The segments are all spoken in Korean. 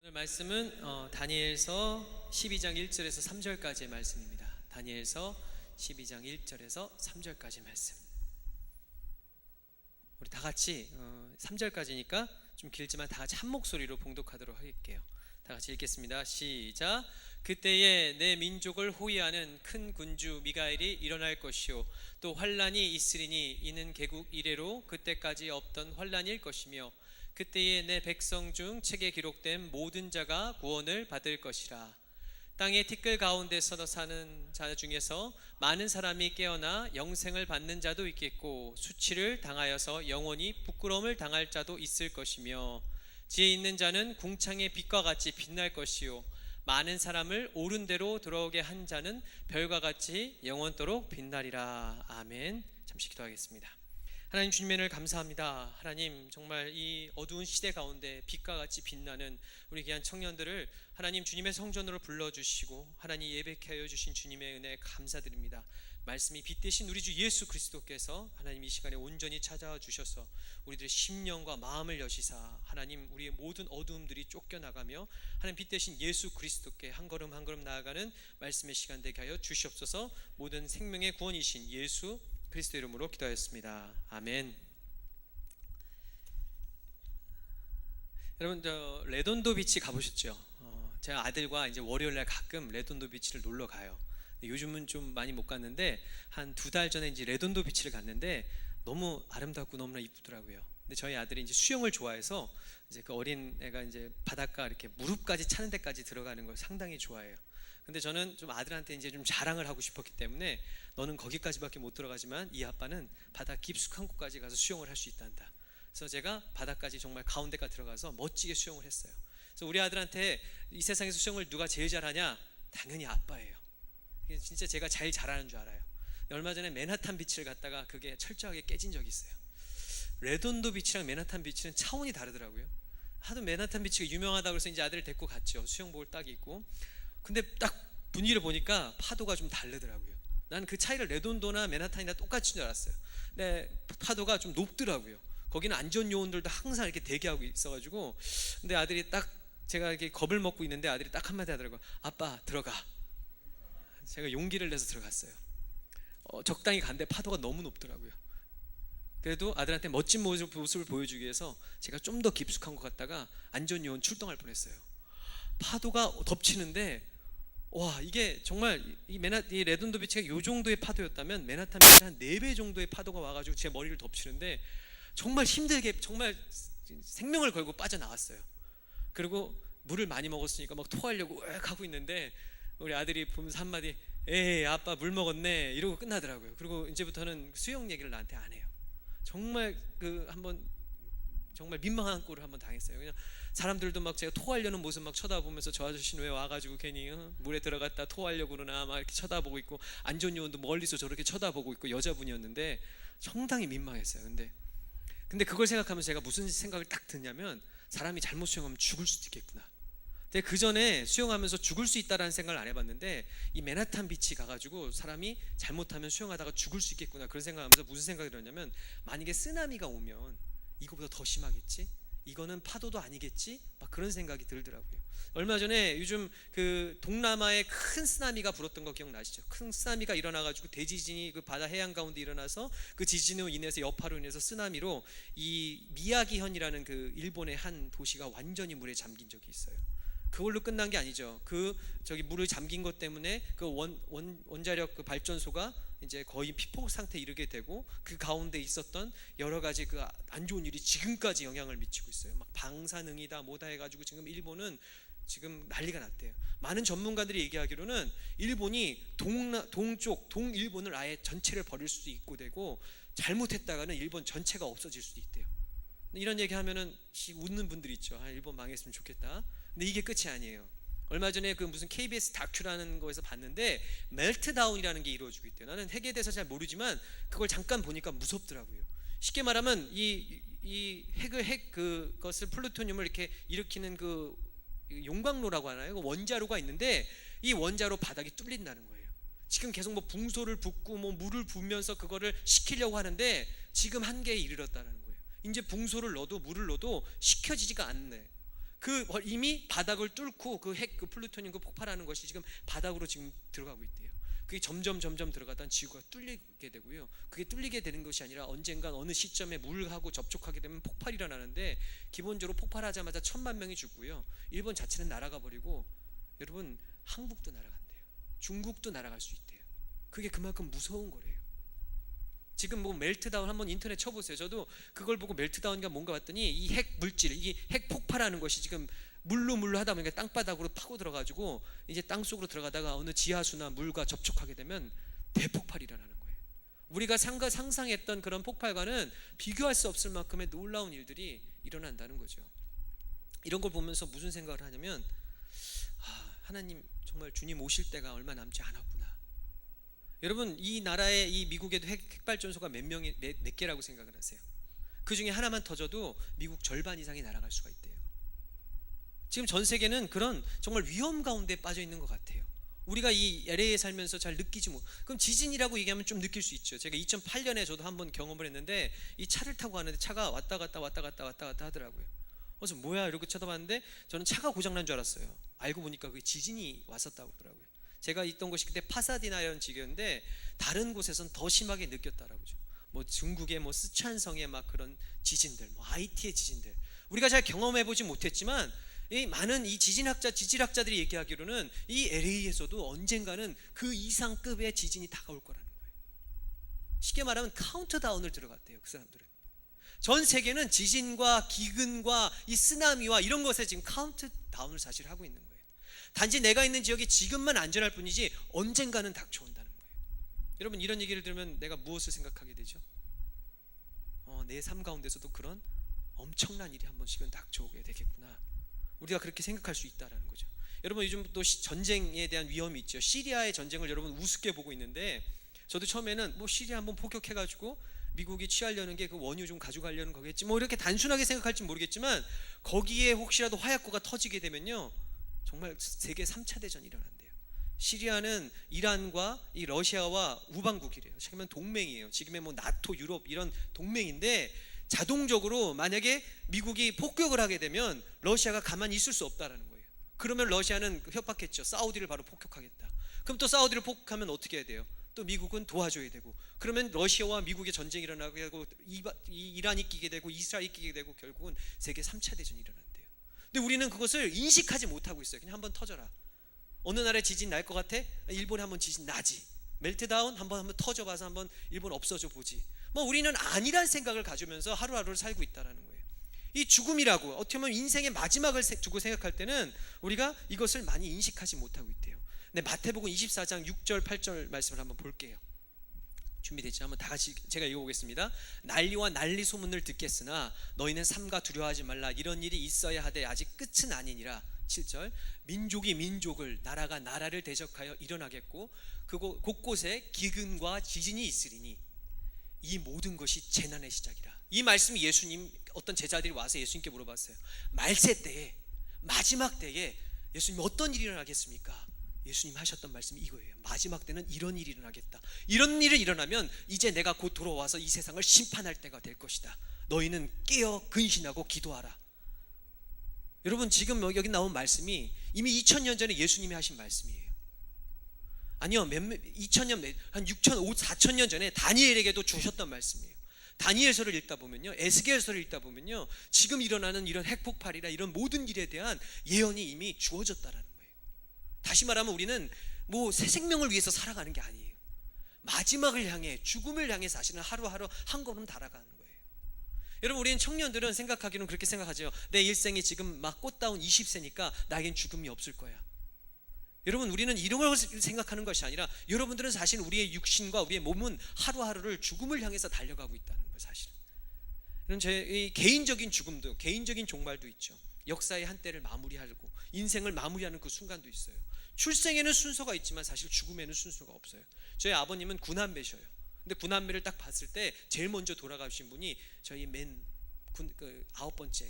오늘 말씀은 다니엘서 12장 1절에서 3절까지의 말씀입니다. 다니엘서 12장 1절에서 3절까지 말씀. 우리 다 같이 3절까지니까 좀 길지만 다 같이 한 목소리로 봉독하도록 할게요. 다 같이 읽겠습니다. 시작. 그때에 내 민족을 호위하는 큰 군주 미가엘이 일어날 것이요 또 환란이 있으리니 이는 개국 이래로 그때까지 없던 환란일 것이며 그때에 내 백성 중 책에 기록된 모든 자가 구원을 받을 것이라. 땅의 티끌 가운데서 사는 자 중에서 많은 사람이 깨어나 영생을 받는 자도 있겠고 수치를 당하여서 영원히 부끄러움을 당할 자도 있을 것이며 지혜 있는 자는 궁창의 빛과 같이 빛날 것이요 많은 사람을 옳은 대로 돌아오게 한 자는 별과 같이 영원토록 빛나리라. 아멘. 잠시 기도하겠습니다. 하나님 주님의 은혜를 감사합니다. 하나님 정말 이 어두운 시대 가운데 빛과 같이 빛나는 우리 귀한 청년들을 하나님 주님의 성전으로 불러주시고 하나님 예배케 하여 주신 주님의 은혜에 감사드립니다. 말씀이 빛 대신 우리 주 예수 그리스도께서 하나님 이 시간에 온전히 찾아와 주셔서 우리들의 심령과 마음을 여시사 하나님 우리의 모든 어두움들이 쫓겨나가며 하나님 빛 대신 예수 그리스도께 한 걸음 한 걸음 나아가는 말씀의 시간 되게 하여 주시옵소서. 모든 생명의 구원이신 예수 그리스도 이름으로 기도하였습니다. 아멘. 여러분 레돈도 비치 가보셨죠? 제가 아들과 이제 월요일날 가끔 레돈도 비치를 놀러 가요. 요즘은 좀 많이 못 갔는데 한 2달 전에 이제 레돈도 비치를 갔는데 너무 아름답고 너무나 이쁘더라고요. 근데 저희 아들이 이제 수영을 좋아해서 이제 그 어린 애가 이제 바닷가 이렇게 무릎까지 차는 데까지 들어가는 걸 상당히 좋아해요. 근데 저는 좀 아들한테 이제 좀 자랑을 하고 싶었기 때문에 너는 거기까지밖에 못 들어가지만 이 아빠는 바다 깊숙한 곳까지 가서 수영을 할 수 있단다. 그래서 제가 바다까지 정말 가운데까지 들어가서 멋지게 수영을 했어요. 그래서 우리 아들한테 이 세상에서 수영을 누가 제일 잘하냐? 당연히 아빠예요. 진짜 제가 제일 잘하는 줄 알아요. 얼마 전에 맨하탄 비치를 갔다가 그게 철저하게 깨진 적이 있어요. 레돈도 비치랑 맨하탄 비치는 차원이 다르더라고요. 하도 맨하탄 비치가 유명하다고 해서 이제 아들을 데리고 갔죠. 수영복을 딱 입고. 근데 딱 분위기를 보니까 파도가 좀 다르더라고요. 나는 그 차이를 레돈도나 맨하탄이나 똑같이 줄 알았어요. 근데 파도가 좀 높더라고요. 거기는 안전요원들도 항상 이렇게 대기하고 있어가지고 근데 아들이 딱 제가 이렇게 겁을 먹고 있는데 아들이 딱 한마디 하더라고요. 아빠 들어가. 제가 용기를 내서 들어갔어요. 적당히 갔는데 파도가 너무 높더라고요. 그래도 아들한테 멋진 모습을 보여주기 위해서 제가 좀 더 깊숙한 것 같다가 안전요원 출동할 뻔했어요. 파도가 덮치는데 와 이게 정말 이 레돈도 비치가 이 정도의 파도였다면 맨하탄 비치는 한 4배 정도의 파도가 와가지고 제 머리를 덮치는데 정말 힘들게 정말 생명을 걸고 빠져나왔어요. 그리고 물을 많이 먹었으니까 막 토하려고 하고 있는데 우리 아들이 보면서 한마디 에이 아빠 물 먹었네 이러고 끝나더라고요. 그리고 이제부터는 수영 얘기를 나한테 안 해요. 정말 한번 정말 민망한 꼴을 한번 당했어요. 그냥 사람들도 막 제가 토하려는 모습 막 쳐다보면서 저 아저씨는 왜 와가지고 괜히 물에 들어갔다 토하려고 그러나 막 이렇게 쳐다보고 있고 안전요원도 멀리서 저렇게 쳐다보고 있고 여자분이었는데 상당히 민망했어요. 근데 그걸 생각하면서 제가 무슨 생각을 딱 드냐면 사람이 잘못 수영하면 죽을 수도 있겠구나. 근데 그 전에 수영하면서 죽을 수 있다라는 생각을 안 해봤는데 이 맨하탄 비치 가가지고 사람이 잘못하면 수영하다가 죽을 수 있겠구나 그런 생각하면서 무슨 생각이 들었냐면 만약에 쓰나미가 오면 이거보다 더 심하겠지? 이거는 파도도 아니겠지? 막 그런 생각이 들더라고요. 얼마 전에 요즘 그 동남아에 큰 쓰나미가 불었던 거 기억나시죠? 큰 쓰나미가 일어나가지고 대지진이 그 바다 해안 가운데 일어나서 그 지진으로 인해서 여파로 인해서 쓰나미로 이 미야기현이라는 그 일본의 한 도시가 완전히 물에 잠긴 적이 있어요. 그걸로 끝난 게 아니죠. 저기 물을 잠긴 것 때문에 그 원자력 그 발전소가 이제 거의 피폭 상태에 이르게 되고 그 가운데 있었던 여러 가지 그 안 좋은 일이 지금까지 영향을 미치고 있어요. 막 방사능이다 뭐다 해가지고 지금 일본은 지금 난리가 났대요. 많은 전문가들이 얘기하기로는 일본이 동일본을 아예 전체를 버릴 수도 있고 되고 잘못했다가는 일본 전체가 없어질 수도 있대요. 이런 얘기하면은 웃는 분들이 있죠. 일본 망했으면 좋겠다. 근데 이게 끝이 아니에요. 얼마 전에 그 무슨 KBS 다큐라는 거에서 봤는데 멜트다운이라는 게 이루어지고 있대요. 나는 핵에 대해서 잘 모르지만 그걸 잠깐 보니까 무섭더라고요. 쉽게 말하면 이 그것을 플루토늄을 이렇게 일으키는 그 용광로라고 하나요? 원자로가 있는데 이 원자로 바닥이 뚫린다는 거예요. 지금 계속 뭐 붕소를 붓고 뭐 물을 부으면서 그거를 식히려고 하는데 지금 한계에 이르렀다는 거예요. 이제 붕소를 넣어도 물을 넣어도 식혀지지가 않네. 이미 바닥을 뚫고 그 플루토늄 폭발하는 것이 지금 바닥으로 지금 들어가고 있대요. 그게 점점 들어가다 지구가 뚫리게 되고요. 그게 뚫리게 되는 것이 아니라 언젠가 어느 시점에 물하고 접촉하게 되면 폭발이 일어나는데, 기본적으로 폭발하자마자 1000만 명이 죽고요. 일본 자체는 날아가 버리고, 여러분 한국도 날아간대요. 중국도 날아갈 수 있대요. 그게 그만큼 무서운 거래요. 지금 뭐 멜트다운 한번 인터넷 쳐보세요. 저도 그걸 보고 멜트다운이 뭔가 봤더니 이 핵 물질, 이 핵 폭발하는 것이 지금 물로 하다 보니까 땅바닥으로 파고 들어가지고 이제 땅 속으로 들어가다가 어느 지하수나 물과 접촉하게 되면 대폭발이 일어나는 거예요. 우리가 상상했던 그런 폭발과는 비교할 수 없을 만큼의 놀라운 일들이 일어난다는 거죠. 이런 걸 보면서 무슨 생각을 하냐면, 하나님 정말 주님 오실 때가 얼마 남지 않았구나. 여러분, 이 나라의 이 미국에도 핵발전소가 몇 개라고 생각을 하세요? 그 중에 하나만 터져도 미국 절반 이상이 날아갈 수가 있대요. 지금 전 세계는 그런 정말 위험 가운데 빠져 있는 것 같아요. 우리가 이 LA에 살면서 잘 느끼지 못. 그럼 지진이라고 얘기하면 좀 느낄 수 있죠. 제가 2008년에 저도 한번 경험을 했는데, 이 차를 타고 가는데 차가 왔다 갔다 하더라고요. 그래서 뭐야 이러고 쳐다봤는데 저는 차가 고장난 줄 알았어요. 알고 보니까 그게 지진이 왔었다고 하더라고요. 제가 있던 곳이 그때 파사디나라는 지역이었는데 다른 곳에서는 더 심하게 느꼈다라고요. 뭐 중국의 뭐 스촨성의 막 그런 지진들, 뭐 하이티의 지진들, 우리가 잘 경험해보지 못했지만 이 많은 이 지질학자들이 얘기하기로는 이 LA에서도 언젠가는 그 이상급의 지진이 다가올 거라는 거예요. 쉽게 말하면 카운트다운을 들어갔대요. 그 사람들은 전 세계는 지진과 기근과 이 쓰나미와 이런 것에 지금 카운트다운을 사실 하고 있는 거예요. 단지 내가 있는 지역이 지금만 안전할 뿐이지 언젠가는 닥쳐온다는 거예요. 여러분, 이런 얘기를 들으면 내가 무엇을 생각하게 되죠? 내 삶 가운데서도 그런 엄청난 일이 한 번씩은 닥쳐오게 되겠구나. 우리가 그렇게 생각할 수 있다라는 거죠. 여러분, 요즘 또 전쟁에 대한 위험이 있죠. 시리아의 전쟁을 여러분 우습게 보고 있는데, 저도 처음에는 뭐 시리아 한번 폭격해가지고 미국이 취하려는 게 그 원유 좀 가져가려는 거겠지, 뭐 이렇게 단순하게 생각할지 모르겠지만, 거기에 혹시라도 화약고가 터지게 되면요 정말 세계 3차 대전이 일어난대요. 시리아는 이란과 이 러시아와 우방국이래요. 지금은 동맹이에요. 지금의 뭐 나토, 유럽 이런 동맹인데, 자동적으로 만약에 미국이 폭격을 하게 되면 러시아가 가만히 있을 수 없다라는 거예요. 그러면 러시아는 협박했죠. 사우디를 바로 폭격하겠다. 그럼 또 사우디를 폭격하면 어떻게 해야 돼요? 또 미국은 도와줘야 되고, 그러면 러시아와 미국의 전쟁이 일어나게 되고, 이란이 끼게 되고, 이스라엘이 끼게 되고, 결국은 세계 3차 대전이 일어난대요. 근데 우리는 그것을 인식하지 못하고 있어요. 그냥 한번 터져라. 어느 나라에 지진 날 것 같아? 일본에 한번 지진 나지. 멜트다운 한번 터져봐서 한번 일본 없어져 보지. 뭐 우리는 아니란 생각을 가지면서 하루하루를 살고 있다라는 거예요. 이 죽음이라고 어떻게 보면 인생의 마지막을 두고 생각할 때는 우리가 이것을 많이 인식하지 못하고 있대요. 네, 마태복음 24장 6절 8절 말씀을 한번 볼게요. 준비됐죠? 한번 다 같이 제가 읽어보겠습니다. 난리와 난리 소문을 듣겠으나 너희는 삼가 두려워하지 말라. 이런 일이 있어야 하되 아직 끝은 아니니라. 7절, 민족이 민족을, 나라가 나라를 대적하여 일어나겠고 곳곳에 기근과 지진이 있으리니 이 모든 것이 재난의 시작이라. 이 말씀이 예수님, 어떤 제자들이 와서 예수님께 물어봤어요. 말세 때에, 마지막 때에 예수님 어떤 일이 일어나겠습니까? 예수님 하셨던 말씀이 이거예요. 마지막 때는 이런 일이 일어나겠다. 이런 일이 일어나면 이제 내가 곧 돌아와서 이 세상을 심판할 때가 될 것이다. 너희는 깨어 근신하고 기도하라. 여러분, 지금 여기 나온 말씀이 이미 2000년 전에 예수님이 하신 말씀이에요. 아니요, 2000년, 한 6,000, 4,000년 전에 다니엘에게도 주셨던 말씀이에요. 다니엘서를 읽다 보면요, 에스겔서를 읽다 보면요, 지금 일어나는 이런 핵폭발이나 이런 모든 일에 대한 예언이 이미 주어졌다라는 거예요. 다시 말하면 우리는 뭐 새 생명을 위해서 살아가는 게 아니에요. 마지막을 향해, 죽음을 향해 사실은 하루하루 한 걸음 달아가는 거예요. 여러분, 우리는 청년들은 생각하기는 그렇게 생각하죠. 내 일생이 지금 막 꽃다운 20세니까 나에겐 죽음이 없을 거야. 여러분, 우리는 이런 걸 생각하는 것이 아니라, 여러분들은 사실 우리의 육신과 우리의 몸은 하루하루를 죽음을 향해서 달려가고 있다는 거예요. 사실은. 그럼 제 개인적인 죽음도, 개인적인 종말도 있죠. 역사의 한때를 마무리하고 인생을 마무리하는 그 순간도 있어요. 출생에는 순서가 있지만 사실 죽음에는 순서가 없어요. 저희 아버님은 구남매셔요. 근데 구남매를 딱 봤을 때 제일 먼저 돌아가신 분이 저희 그 9번째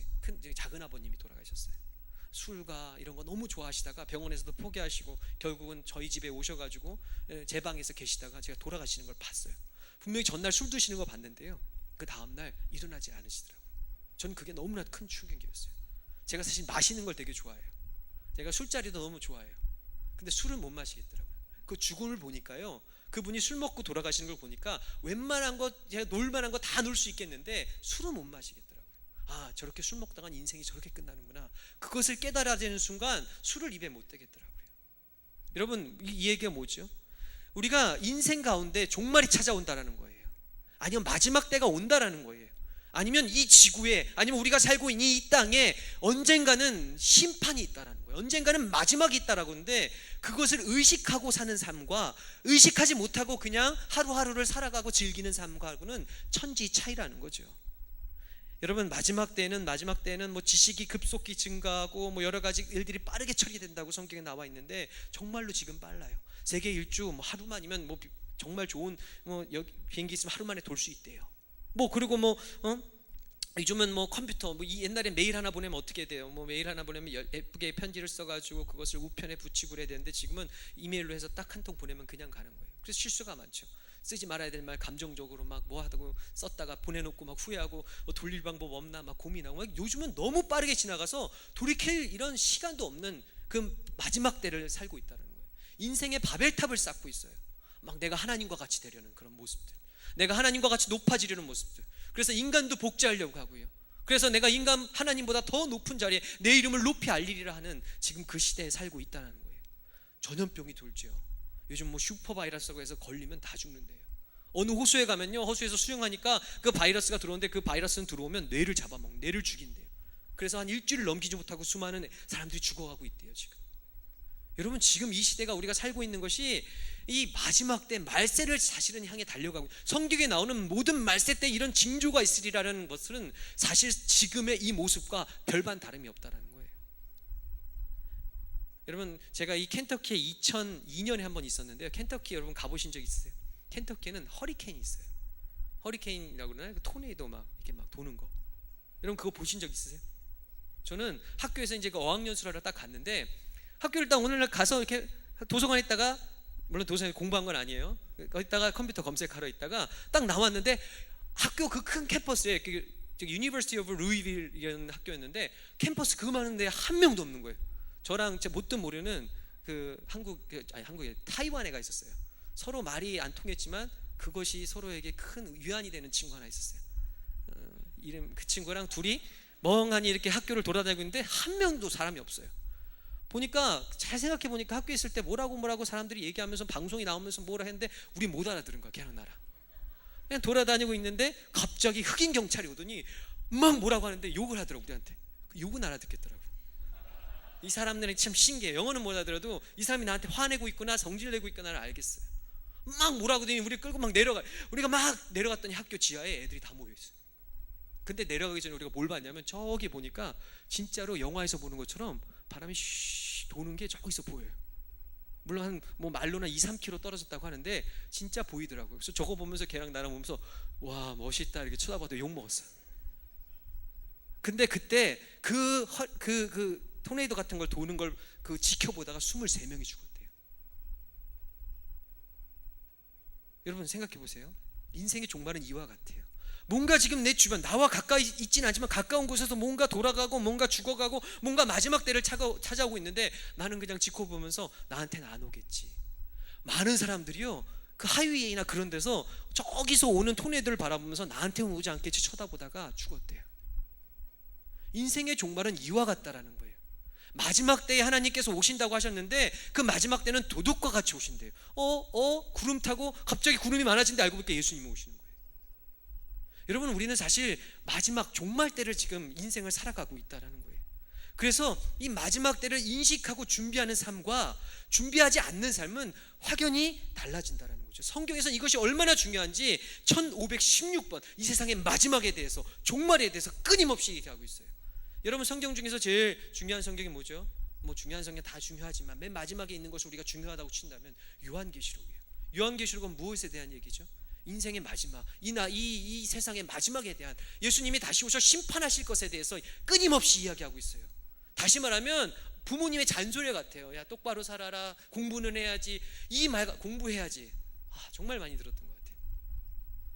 작은 아버님이 돌아가셨어요. 술과 이런 거 너무 좋아하시다가 병원에서도 포기하시고 결국은 저희 집에 오셔가지고 제 방에서 계시다가 제가 돌아가시는 걸 봤어요. 분명히 전날 술 드시는 거 봤는데요, 그 다음날 일어나지 않으시더라고요. 전 그게 너무나 큰 충격이었어요. 제가 사실 마시는 걸 되게 좋아해요. 제가 술자리도 너무 좋아해요. 근데 술은 못 마시겠더라고요. 그 죽음을 보니까요, 그분이 술 먹고 돌아가시는 걸 보니까 웬만한 거, 제가 놀만한 거 다 놀 수 있겠는데 술은 못 마시겠더라고요. 아, 저렇게 술 먹다간 인생이 저렇게 끝나는구나. 그것을 깨달아지는 순간 술을 입에 못 대겠더라고요. 여러분, 이 얘기가 뭐죠? 우리가 인생 가운데 종말이 찾아온다라는 거예요. 아니면 마지막 때가 온다라는 거예요. 아니면 이 지구에, 아니면 우리가 살고 있는 이 땅에 언젠가는 심판이 있다라는 거예요. 언젠가는 마지막이 있다라고 하는데, 그것을 의식하고 사는 삶과 의식하지 못하고 그냥 하루하루를 살아가고 즐기는 삶과는 천지 차이라는 거죠. 여러분, 마지막 때는 뭐 지식이 급속히 증가하고 뭐 여러 가지 일들이 빠르게 처리된다고 성경에 나와 있는데, 정말로 지금 빨라요. 세계 일주 뭐 하루만이면 뭐 정말 좋은 뭐 비행기 있으면 하루 만에 돌 수 있대요. 뭐 그리고 요즘은 뭐 컴퓨터, 뭐 옛날에 메일 하나 보내면 어떻게 돼요? 뭐 메일 하나 보내면 예쁘게 편지를 써가지고 그것을 우편에 붙이고 그래야 되는데, 지금은 이메일로 해서 딱 한 통 보내면 그냥 가는 거예요. 그래서 실수가 많죠. 쓰지 말아야 될 말 감정적으로 막 뭐 하다고 썼다가 보내놓고 막 후회하고, 돌릴 방법 없나 막 고민하고. 막 요즘은 너무 빠르게 지나가서 돌이킬 이런 시간도 없는 그 마지막 때를 살고 있다는 거예요. 인생의 바벨탑을 쌓고 있어요. 막 내가 하나님과 같이 되려는 그런 모습들, 내가 하나님과 같이 높아지려는 모습들. 그래서 인간도 복제하려고 하고요. 그래서 내가 하나님보다 더 높은 자리에 내 이름을 높이 알리리라 하는 지금 그 시대에 살고 있다는 거예요. 전염병이 돌죠. 요즘 뭐 슈퍼바이러스라고 해서 걸리면 다 죽는데요. 어느 호수에 가면요, 호수에서 수영하니까 그 바이러스가 들어오는데, 그 바이러스는 들어오면 뇌를 잡아먹는, 뇌를 죽인대요. 그래서 한 일주일을 넘기지 못하고 수많은 사람들이 죽어가고 있대요 지금. 여러분, 지금 이 시대가 우리가 살고 있는 것이 이 마지막 때 말세를 사실은 향해 달려가고, 성경에 나오는 모든 말세 때 이런 징조가 있으리라는 것은 사실 지금의 이 모습과 별반 다름이 없다라는 거예요. 여러분, 제가 이 켄터키에 2002년에 한번 있었는데요. 켄터키 여러분 가보신 적 있으세요? 켄터키에는 허리케인이 있어요. 허리케인이라고 그러나요? 토네이도 막 이렇게 막 도는 거. 여러분, 그거 보신 적 있으세요? 저는 학교에서 이제 그 어학연 수라를 딱 갔는데, 학교를 딱 오늘날 가서 이렇게 도서관에 있다가, 물론 도서관에 공부한 건 아니에요. 거기다가 컴퓨터 검색하러 있다가 딱 나왔는데, 학교 그 큰 캠퍼스에 유니버시티 오브 루이빌이라는 학교였는데, 캠퍼스 그 많은데 한 명도 없는 거예요. 저랑 제 뭣도 모르는 그 한국에 타이완에 가 있었어요. 서로 말이 안 통했지만 그것이 서로에게 큰 위안이 되는 친구 하나 있었어요. 그 친구랑 둘이 멍하니 이렇게 학교를 돌아다니고 있는데 한 명도 사람이 없어요. 보니까 잘 생각해 보니까 학교에 있을 때 뭐라고 사람들이 얘기하면서 방송이 나오면서 뭐라 했는데 우리 못 알아들은 거야. 걔랑 나랑 그냥 돌아다니고 있는데 갑자기 흑인 경찰이 오더니 막 뭐라고 하는데 욕을 하더라고. 우리한테 욕은 알아듣겠더라고. 이 사람들은 참 신기해. 영어는 못 알아들어도 이 사람이 나한테 화내고 있구나, 성질내고 있구나를 알겠어요. 막 뭐라고 하더니 우리 끌고 막 우리가 막 내려갔더니 학교 지하에 애들이 다 모여있어. 근데 내려가기 전에 우리가 뭘 봤냐면, 저기 보니까 진짜로 영화에서 보는 것처럼 바람이 쉬 도는 게 저기서 보여요. 물론 한 뭐 말로는 2-3km 떨어졌다고 하는데 진짜 보이더라고요. 그래서 저거 보면서 걔랑 나랑 보면서 와 멋있다 이렇게 쳐다봐도 욕 먹었어요. 근데 그때 그 토네이도 같은 걸 도는 걸 지켜보다가 23명이 죽었대요. 여러분 생각해 보세요. 인생의 종말은 이와 같아요. 뭔가 지금 내 주변, 나와 가까이 있지는 않지만 가까운 곳에서 뭔가 돌아가고 뭔가 죽어가고 뭔가 마지막 때를 찾아오고 있는데, 나는 그냥 지켜보면서 나한테는 안 오겠지. 많은 사람들이요, 그 하이웨이나 그런 데서 저기서 오는 토네이도를 바라보면서 나한테는 오지 않겠지 쳐다보다가 죽었대요. 인생의 종말은 이와 같다라는 거예요. 마지막 때에 하나님께서 오신다고 하셨는데 그 마지막 때는 도둑과 같이 오신대요. 구름 타고 갑자기 구름이 많아진데 알고 보니까 예수님이 오시는 거예요. 여러분, 우리는 사실 마지막 종말 때를 지금 인생을 살아가고 있다는 거예요. 그래서 이 마지막 때를 인식하고 준비하는 삶과 준비하지 않는 삶은 확연히 달라진다는 거죠. 성경에서는 이것이 얼마나 중요한지 1516번 이 세상의 마지막에 대해서, 종말에 대해서 끊임없이 얘기하고 있어요. 여러분, 성경 중에서 제일 중요한 성경이 뭐죠? 뭐 중요한 성경 다 중요하지만 맨 마지막에 있는 것을 우리가 중요하다고 친다면 요한계시록이에요. 요한계시록은 무엇에 대한 얘기죠? 인생의 마지막, 이 세상의 마지막에 대한, 예수님이 다시 오셔 심판하실 것에 대해서 끊임없이 이야기하고 있어요. 다시 말하면 부모님의 잔소리 같아요. 야, 똑바로 살아라, 공부는 해야지. 이 말, 공부해야지. 정말 많이 들었던 것 같아요.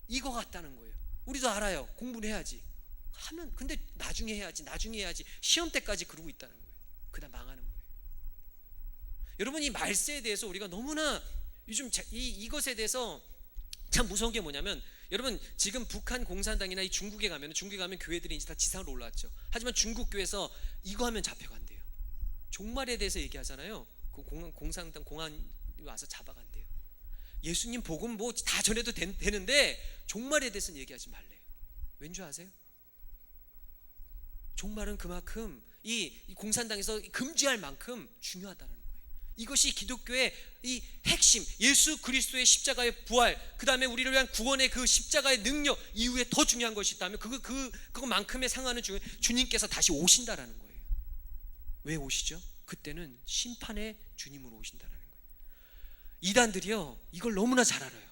이거 같다는 거예요. 우리도 알아요. 공부는 해야지. 하면 근데 나중에 해야지 시험 때까지 그러고 있다는 거예요. 그다음 망하는 거예요. 여러분, 이 말세에 대해서 우리가 너무나 요즘 이것에 대해서 참 무서운 게 뭐냐면, 여러분 지금 북한 공산당이나 이 중국에 가면 교회들이 이제 다 지상으로 올라왔죠. 하지만 중국 교회에서 이거 하면 잡혀간대요. 종말에 대해서 얘기하잖아요. 그 공산당 공안이 와서 잡아간대요. 예수님 복음 뭐 다 전해도 되는데 종말에 대해서는 얘기하지 말래요. 왠지 아세요? 종말은 그만큼 이 공산당에서 금지할 만큼 중요하다는 거예요. 이것이 기독교의 이 핵심, 예수 그리스도의 십자가의 부활, 그 다음에 우리를 위한 구원의 그 십자가의 능력 이후에 더 중요한 것이 있다면 그거만큼의 상하는 주님께서 다시 오신다라는 거예요. 왜 오시죠? 그때는 심판의 주님으로 오신다라는 거예요. 이단들이요, 이걸 너무나 잘 알아요.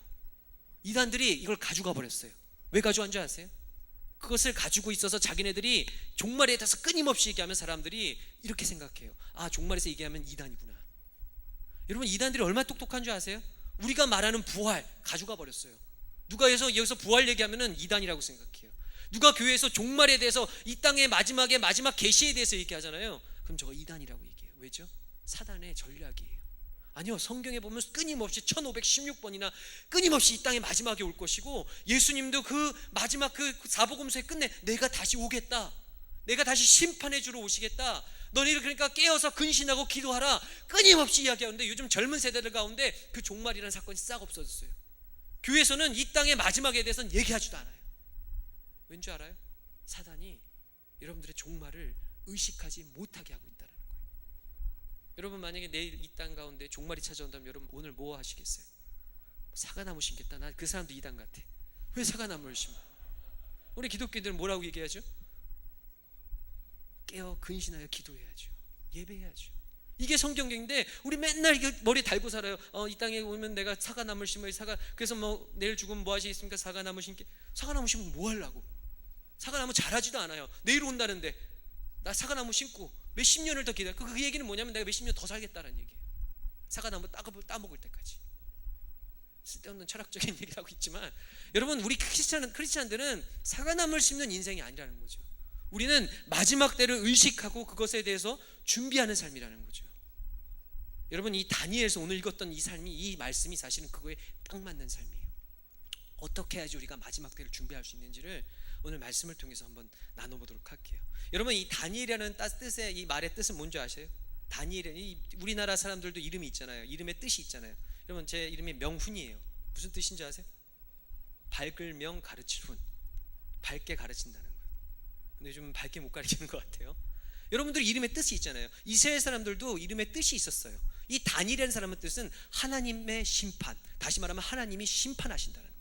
이단들이 이걸 가져가 버렸어요. 왜 가져간 줄 아세요? 그것을 가지고 있어서 자기네들이 종말에 대해서 끊임없이 얘기하면 사람들이 이렇게 생각해요. 아, 종말에서 얘기하면 이단이구나. 여러분, 이단들이 얼마나 똑똑한 줄 아세요? 우리가 말하는 부활 가져가 버렸어요. 누가 여기서 부활 얘기하면 이단이라고 생각해요. 누가 교회에서 종말에 대해서 이 땅의 마지막 계시에 대해서 얘기하잖아요. 그럼 저거 이단이라고 얘기해요. 왜죠? 사단의 전략이에요. 아니요, 성경에 보면 끊임없이 1516번이나 끊임없이 이 땅의 마지막에 올 것이고, 예수님도 그 마지막 그 사복음서의 끝내 내가 다시 오겠다, 내가 다시 심판해 주러 오시겠다, 너희들 그러니까 깨어서 근신하고 기도하라, 끊임없이 이야기하는데 요즘 젊은 세대들 가운데 그 종말이라는 사건이 싹 없어졌어요. 교회에서는 이 땅의 마지막에 대해서는 얘기하지도 않아요. 왠지 알아요? 사단이 여러분들의 종말을 의식하지 못하게 하고 있다는 거예요. 여러분, 만약에 내일 이 땅 가운데 종말이 찾아온다면 여러분 오늘 뭐 하시겠어요? 사과나무 심겠다. 나 그 사람도 이단 같아. 왜 사과나무를 심어? 우리 기독교인들은 뭐라고 얘기하죠? 깨어 근신하여 기도해야죠. 예배해야죠. 이게 성경인데 우리 맨날 이거 머리에 달고 살아요. 이 땅에 오면 내가 사과나무를 심어요. 그래서 뭐 내일 죽으면 뭐 하시겠습니까? 사과나무 심게. 사과나무 심으면 뭐 하려고? 사과나무 자라지도 않아요. 내일 온다는데 나 사과나무 심고 몇십 년을 더 기다려. 그 얘기는 뭐냐면 내가 몇십 년 더 살겠다는 얘기예요. 사과나무 따먹을 때까지. 쓸데없는 철학적인 얘기를 하고 있지만, 여러분, 우리 크리스찬들은 사과나무를 심는 인생이 아니라는 거죠. 우리는 마지막 때를 의식하고 그것에 대해서 준비하는 삶이라는 거죠. 여러분, 이 다니엘에서 오늘 읽었던 이 말씀이 사실은 그거에 딱 맞는 삶이에요. 어떻게 해야지 우리가 마지막 때를 준비할 수 있는지를 오늘 말씀을 통해서 한번 나눠보도록 할게요. 여러분, 이 다니엘이라는 뜻의 이 말의 뜻은 뭔지 아세요? 다니엘은 우리나라 사람들도 이름이 있잖아요. 이름의 뜻이 있잖아요. 여러분, 제 이름이 명훈이에요. 무슨 뜻인지 아세요? 밝을 명, 가르칠 훈. 밝게 가르친다는 거예요. 근데 요즘 밝게 못 가르치는 것 같아요. 여러분들 이름의 뜻이 있잖아요. 이스라엘 사람들도 이름의 뜻이 있었어요. 이 다니엘이라는 사람의 뜻은 하나님의 심판, 다시 말하면 하나님이 심판하신다는 거예요.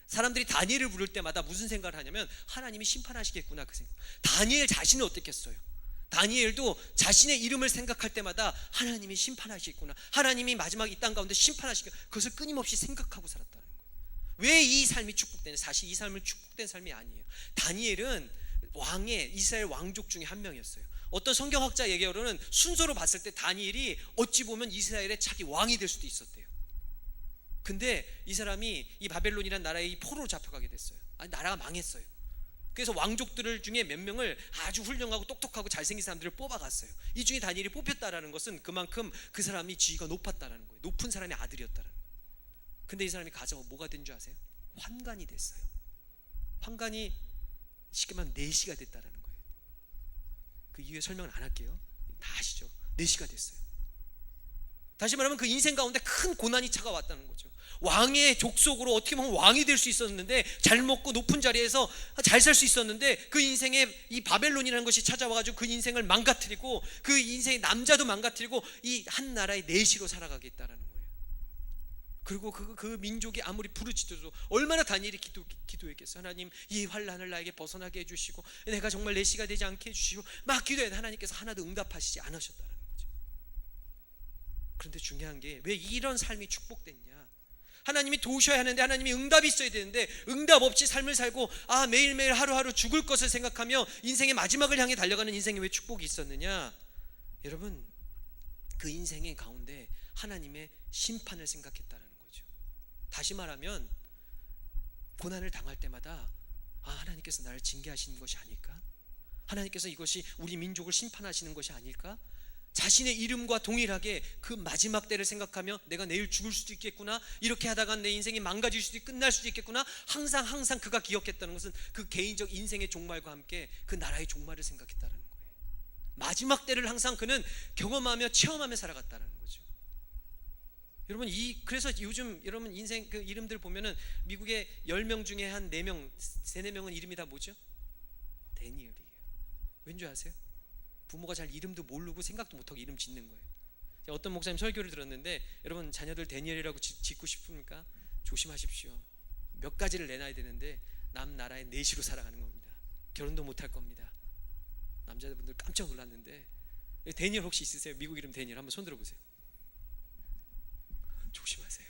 사람들이 다니엘을 부를 때마다 무슨 생각을 하냐면 하나님이 심판하시겠구나, 그 생각. 다니엘 자신은 어땠겠어요? 다니엘도 자신의 이름을 생각할 때마다 하나님이 심판하시겠구나, 하나님이 마지막 이 땅 가운데 심판하시겠구나, 그것을 끊임없이 생각하고 살았다는 거예요. 왜 이 삶이 축복되는? 사실 이 삶은 축복된 삶이 아니에요. 다니엘은 이스라엘 왕족 중에 한 명이었어요. 어떤 성경학자 얘기로는 순서로 봤을 때 다니엘이 어찌 보면 이스라엘의 차기 왕이 될 수도 있었대요. 근데 이 사람이 이 바벨론이라는 나라에 이 포로로 잡혀가게 됐어요. 나라가 망했어요. 그래서 왕족들 중에 몇 명을 아주 훌륭하고 똑똑하고 잘생긴 사람들을 뽑아갔어요. 이 중에 다니엘이 뽑혔다라는 것은 그만큼 그 사람이 지위가 높았다라는 거예요. 높은 사람의 아들이었다라는 거예요. 근데 이 사람이 가서 뭐가 된 줄 아세요? 환관이 됐어요. 환관이 쉽게 말하면 내시가 됐다라는 거예요. 그 이유에 설명을 안 할게요. 다 아시죠? 내시가 됐어요. 다시 말하면 그 인생 가운데 큰 고난이 찾아왔다는 거죠. 왕의 족속으로 어떻게 보면 왕이 될 수 있었는데, 잘 먹고 높은 자리에서 잘 살 수 있었는데, 그 인생에 이 바벨론이라는 것이 찾아와가지고 그 인생을 망가뜨리고, 그 인생의 남자도 망가뜨리고 이 한 나라의 내시로 살아가겠다라는 거예요. 그리고 그 민족이 아무리 부르짖어도 얼마나 다니엘이 기도했겠어요. 하나님, 이 환난을 나에게 벗어나게 해주시고 내가 정말 내시가 되지 않게 해주시고 막 기도했는데 하나님께서 하나도 응답하시지 않으셨다는 거죠. 그런데 중요한 게 왜 이런 삶이 축복됐냐? 하나님이 도우셔야 하는데, 하나님이 응답이 있어야 되는데 응답 없이 삶을 살고 매일매일 하루하루 죽을 것을 생각하며 인생의 마지막을 향해 달려가는 인생에 왜 축복이 있었느냐? 여러분, 그 인생의 가운데 하나님의 심판을 생각했다는 거죠. 다시 말하면 고난을 당할 때마다 하나님께서 나를 징계하시는 것이 아닐까? 하나님께서 이것이 우리 민족을 심판하시는 것이 아닐까? 자신의 이름과 동일하게 그 마지막 때를 생각하며 내가 내일 죽을 수도 있겠구나, 이렇게 하다가 내 인생이 망가질 수도 있고 끝날 수도 있겠구나, 항상 그가 기억했다는 것은 그 개인적 인생의 종말과 함께 그 나라의 종말을 생각했다는 거예요. 마지막 때를 항상 그는 경험하며 체험하며 살아갔다는 거죠. 여러분, 그래서 요즘 여러분 인생 그 이름들 보면은 미국의 10명 중에 한 4명, 3-4명은 이름이 다 뭐죠? 데니엘이에요. 왠지 아세요? 부모가 잘 이름도 모르고 생각도 못하고 이름 짓는 거예요. 제가 어떤 목사님 설교를 들었는데, 여러분 자녀들 데니엘이라고 짓고 싶습니까? 조심하십시오. 몇 가지를 내놔야 되는데 남 나라의 내시로 살아가는 겁니다. 결혼도 못할 겁니다. 남자분들 깜짝 놀랐는데, 데니엘 혹시 있으세요? 미국 이름 데니엘 한번 손 들어보세요. 조심하세요.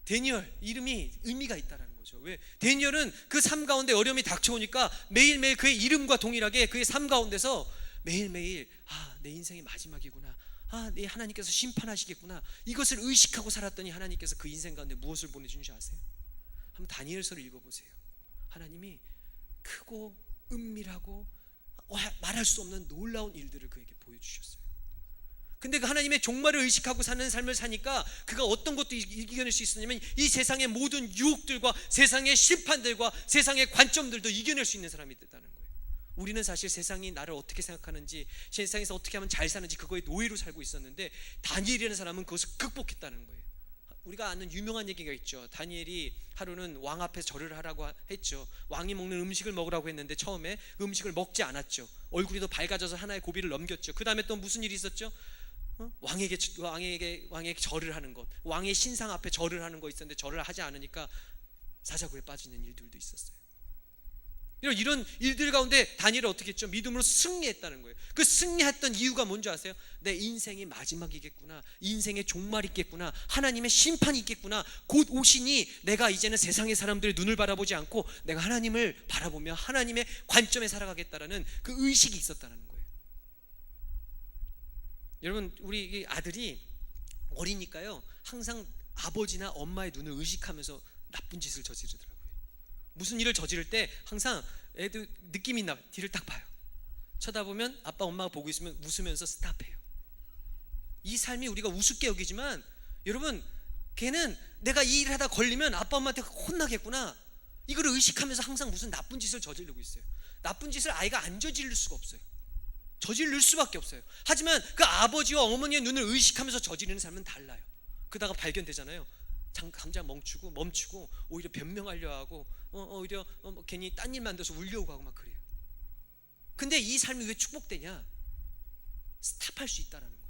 데니엘 이름이 의미가 있다라는 거죠. 왜? 데니엘은 그 삶 가운데 어려움이 닥쳐오니까 매일매일 그의 이름과 동일하게 그의 삶 가운데서 매일매일 내 인생의 마지막이구나, 내 하나님께서 심판하시겠구나, 이것을 의식하고 살았더니 하나님께서 그 인생 가운데 무엇을 보내주는지 아세요? 한번 다니엘서를 읽어보세요. 하나님이 크고 은밀하고 말할 수 없는 놀라운 일들을 그에게 보여주셨어요. 근데 그 하나님의 종말을 의식하고 사는 삶을 사니까 그가 어떤 것도 이겨낼 수 있었냐면 이 세상의 모든 유혹들과 세상의 심판들과 세상의 관점들도 이겨낼 수 있는 사람이 됐다는 거예요. 우리는 사실 세상이 나를 어떻게 생각하는지, 세상에서 어떻게 하면 잘 사는지 그거에 노예로 살고 있었는데, 다니엘이라는 사람은 그것을 극복했다는 거예요. 우리가 아는 유명한 얘기가 있죠. 다니엘이 하루는 왕 앞에 절을 하라고 했죠. 왕이 먹는 음식을 먹으라고 했는데 처음에 음식을 먹지 않았죠. 얼굴이 더 밝아져서 하나의 고비를 넘겼죠. 그 다음에 또 무슨 일이 있었죠? 왕에게 절을 하는 것, 왕의 신상 앞에 절을 하는 거 있었는데 절을 하지 않으니까 사자굴에 빠지는 일들도 있었어요. 이런 일들 가운데 다니엘은 어떻게 했죠? 믿음으로 승리했다는 거예요. 그 승리했던 이유가 뭔지 아세요? 내 인생이 마지막이겠구나, 인생의 종말이 있겠구나, 하나님의 심판이 있겠구나, 곧 오시니 내가 이제는 세상의 사람들의 눈을 바라보지 않고 내가 하나님을 바라보며 하나님의 관점에 살아가겠다라는 그 의식이 있었다는 거예요. 여러분, 우리 아들이 어리니까요 항상 아버지나 엄마의 눈을 의식하면서 나쁜 짓을 저지르더라고요. 무슨 일을 저지를 때 항상 애들 느낌이 있나 봐요. 뒤를 딱 봐요. 쳐다보면 아빠 엄마가 보고 있으면 웃으면서 스탑해요. 이 삶이 우리가 우습게 여기지만 여러분, 걔는 내가 이 일을 하다 걸리면 아빠 엄마한테 혼나겠구나, 이걸 의식하면서 항상 무슨 나쁜 짓을 저지르고 있어요. 나쁜 짓을 아이가 안 저지를 수가 없어요. 저지를 수밖에 없어요. 하지만 그 아버지와 어머니의 눈을 의식하면서 저지르는 삶은 달라요. 그러다가 발견되잖아요. 감자 멈추고 오히려 변명하려 하고 오히려 괜히 딴 일 만들어서 울려고 하고 막 그래요. 근데 이 삶이 왜 축복되냐? 스탑할 수 있다는 거예요.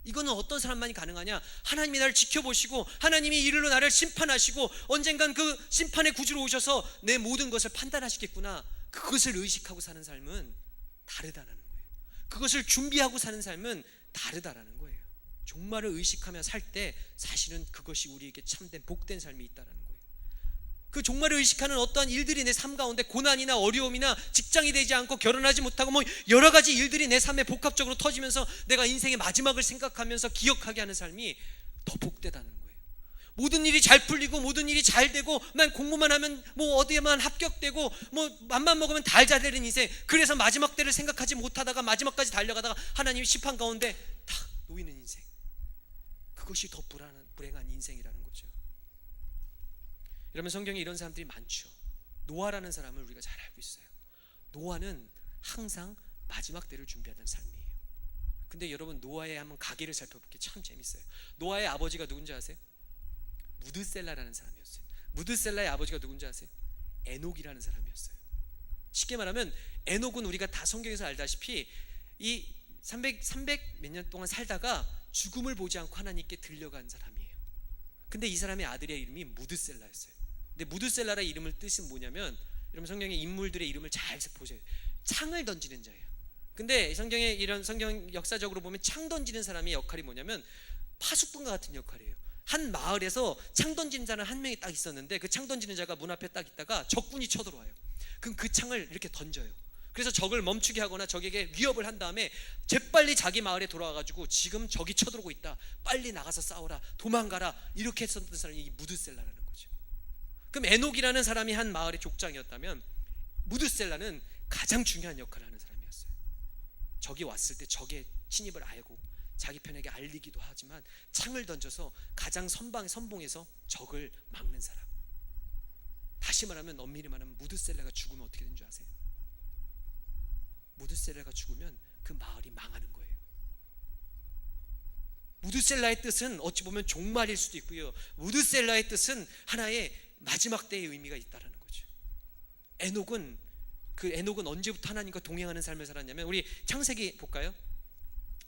이거는 어떤 사람만이 가능하냐? 하나님이 나를 지켜보시고 하나님이 이rir로 나를 심판하시고 언젠간 그 심판의 구주로 오셔서 내 모든 것을 판단하시겠구나, 그것을 의식하고 사는 삶은 다르다라는 거예요. 그것을 준비하고 사는 삶은 다르다라는 거예요. 종말을 의식하며 살 때 사실은 그것이 우리에게 참된 복된 삶이 있다라는 거예요. 그 종말을 의식하는 어떠한 일들이 내 삶 가운데 고난이나 어려움이나 직장이 되지 않고 결혼하지 못하고 여러 가지 일들이 내 삶에 복합적으로 터지면서 내가 인생의 마지막을 생각하면서 기억하게 하는 삶이 더 복되다는 거예요. 모든 일이 잘 풀리고 모든 일이 잘 되고 난 공부만 하면 어디에만 합격되고 맘만 먹으면 잘 되는 인생, 그래서 마지막 때를 생각하지 못하다가 마지막까지 달려가다가 하나님 심판 가운데 탁 놓이는 인생, 그것이 더 불행한 인생이라는 거죠. 여러분, 성경에 이런 사람들이 많죠. 노아라는 사람을 우리가 잘 알고 있어요. 노아는 항상 마지막 때를 준비하는 삶이에요. 근데 여러분, 노아의 한번 가계를 살펴볼게 참 재밌어요. 노아의 아버지가 누군지 아세요? 무드셀라라는 사람이었어요. 무드셀라의 아버지가 누군지 아세요? 에녹이라는 사람이었어요. 쉽게 말하면 에녹은 우리가 다 성경에서 알다시피 이 300 몇 년 동안 살다가 죽음을 보지 않고 하나님께 들려간 사람이에요. 근데 이 사람의 아들의 이름이 무드셀라였어요. 근데 무드셀라의 이름을 뜻은 뭐냐면, 여러분 성경의 인물들의 이름을 잘 보세요. 창을 던지는 자예요. 근데 성경에 이런 성경 역사적으로 보면 창 던지는 사람의 역할이 뭐냐면 파수꾼과 같은 역할이에요. 한 마을에서 창 던지는 자는 한 명이 딱 있었는데 그 창 던지는 자가 문 앞에 딱 있다가 적군이 쳐들어와요. 그럼 그 창을 이렇게 던져요. 그래서 적을 멈추게 하거나 적에게 위협을 한 다음에 재빨리 자기 마을에 돌아와가지고 지금 적이 쳐들어오고 있다, 빨리 나가서 싸워라, 도망가라, 이렇게 했었던 사람이 이 무드셀라라는 거죠. 그럼 에녹이라는 사람이 한 마을의 족장이었다면 무드셀라는 가장 중요한 역할을 하는 사람이었어요. 적이 왔을 때 적의 침입을 알고 자기 편에게 알리기도 하지만 창을 던져서 가장 선봉에서 적을 막는 사람. 다시 말하면 엄밀히 말하면 무드셀라가 죽으면 어떻게 되는 줄 아세요? 무드셀라가 죽으면 그 마을이 망하는 거예요. 무드셀라의 뜻은 어찌 보면 종말일 수도 있고요, 무드셀라의 뜻은 하나의 마지막 때의 의미가 있다라는 거죠. 에녹은 언제부터 하나님과 동행하는 삶을 살았냐면, 우리 창세기 볼까요?